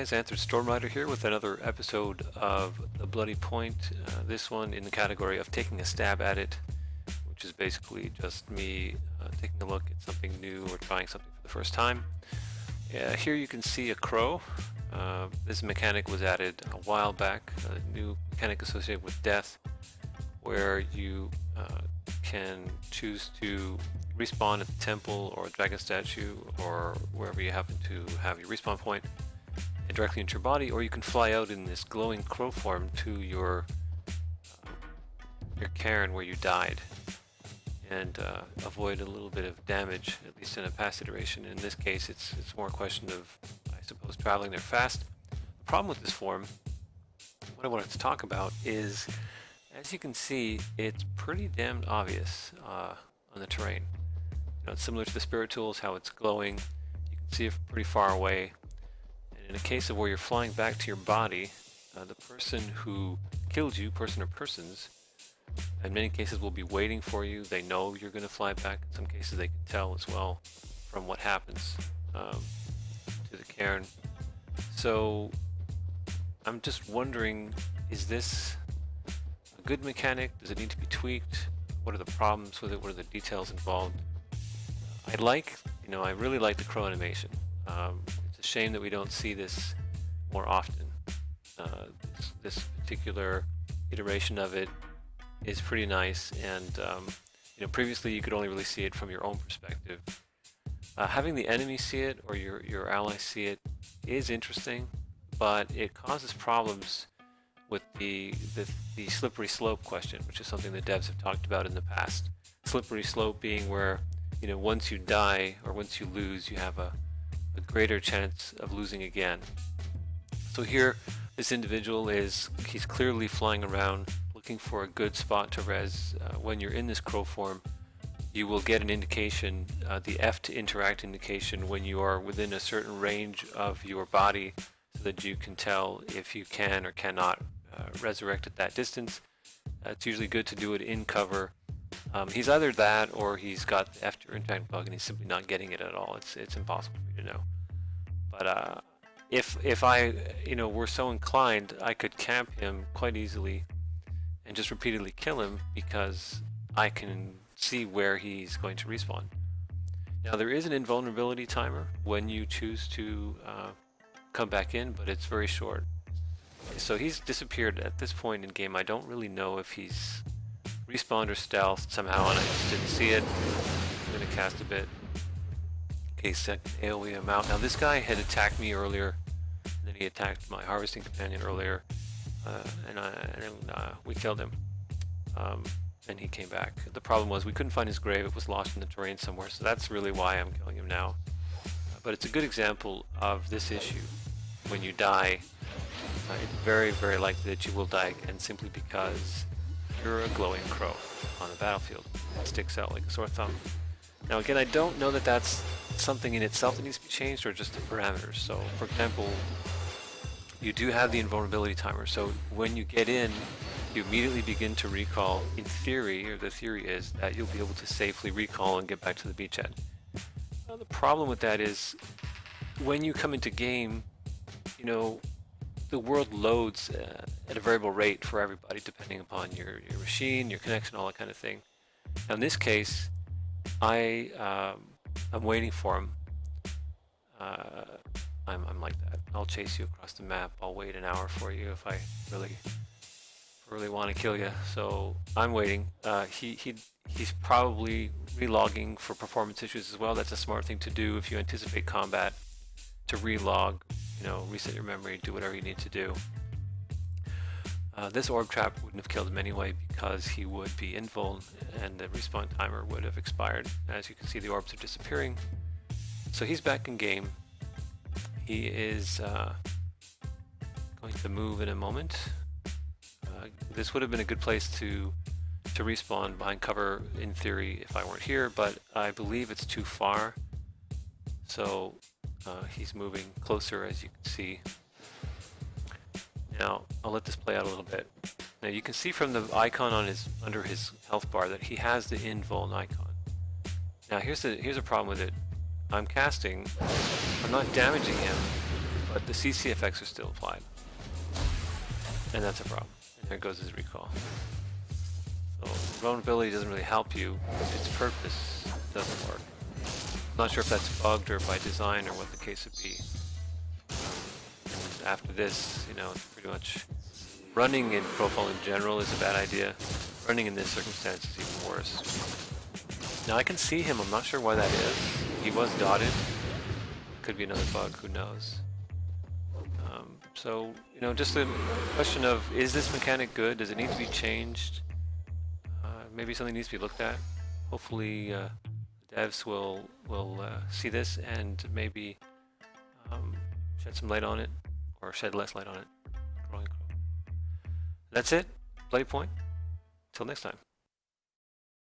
guys, Answered Stormrider here with another episode of The Bloody Point. This one in the category of taking a stab at it, which is basically just me taking a look at something new or trying something for the first time. Here you can see a crow. This mechanic was added a while back, a new mechanic associated with death, where you can choose to respawn at the temple or a dragon statue or wherever you happen to have your respawn point and directly into your body, or you can fly out in this glowing crow form to your cairn where you died and avoid a little bit of damage, at least in a past iteration. In this case, it's more a question of, I suppose, traveling there fast. The problem with this form, what I wanted to talk about is, as you can see, it's pretty damned obvious on the terrain. You know, it's similar to the spirit tools, how it's glowing. You can see it pretty far away. And in a case of where you're flying back to your body, the person who killed you, person or persons, in many cases will be waiting for you. They know you're going to fly back. In some cases they can tell as well from what happens to the cairn. So I'm just wondering, is this a good mechanic? Does it need to be tweaked? What are the problems with it? What are the details involved? I really like the crow animation. It's a shame that we don't see this more often. This particular iteration of it is pretty nice, and previously you could only really see it from your own perspective. Having the enemy see it or your allies see it is interesting, but it causes problems with the slippery slope question, which is something the devs have talked about in the past. Slippery slope being where, once you die or once you lose, you have a greater chance of losing again. So here, this individual he's clearly flying around looking for a good spot to res. When you're in this crow form, you will get an indication, the F to interact indication, when you are within a certain range of your body, so that you can tell if you can or cannot resurrect at that distance. It's usually good to do it in cover. He's either that or he's got the F to interact bug and he's simply not getting it at all. It's impossible for me to know. But if I were so inclined, I could camp him quite easily and just repeatedly kill him, because I can see where he's going to respawn. Now there is an invulnerability timer when you choose to come back in, but it's very short. So he's disappeared at this point in game. I don't really know if he's respawned or stealthed somehow, and I just didn't see it. I'm going to cast a bit in case I can AoE him out. Now this guy had attacked me earlier, and then he attacked my harvesting companion earlier, and we killed him, and he came back. The problem was we couldn't find his grave. It was lost in the terrain somewhere, so that's really why I'm killing him now. But it's a good example of this issue. When you die, it's very, very likely that you will die again, simply because you're a glowing crow on the battlefield. It sticks out like a sore thumb. Now again, I don't know that that's something in itself that needs to be changed, or just the parameters. So for example, you do have the invulnerability timer, so when you get in, you immediately begin to recall. In theory, or the theory is that you'll be able to safely recall and get back to the beachhead. Now, the problem with that is, when you come into game, the world loads at a variable rate for everybody, depending upon your machine, your connection, all that kind of thing. Now in this case, I'm waiting for him. I'm like that. I'll chase you across the map. I'll wait an hour for you if I really want to kill you. So I'm waiting. He's probably relogging for performance issues as well. That's a smart thing to do if you anticipate combat, to relog, reset your memory, do whatever you need to do. This orb trap wouldn't have killed him anyway, because he would be invuln and the respawn timer would have expired. As you can see, the orbs are disappearing. So he's back in game. He is going to move in a moment. This would have been a good place to respawn behind cover in theory if I weren't here, but I believe it's too far. So he's moving closer, as you can see. Now I'll let this play out a little bit. Now you can see from the icon on under his health bar that he has the invuln icon. Now here's a problem with it. I'm casting, I'm not damaging him, but the CC effects are still applied. And that's a problem. And there goes his recall. So vulnerability doesn't really help you if its purpose doesn't work. I'm not sure if that's bugged or by design or what the case would be. And after this, you know, it's pretty much running in profile in general is a bad idea. Running in this circumstance is even worse. Now I can see him, I'm not sure why that is. He was dotted. Could be another bug, who knows. So, you know, just a question of, is this mechanic good? Does it need to be changed? Maybe something needs to be looked at. Hopefully devs will see this and maybe shed some light on it, or shed less light on it. That's it. Bloody point. Till next time.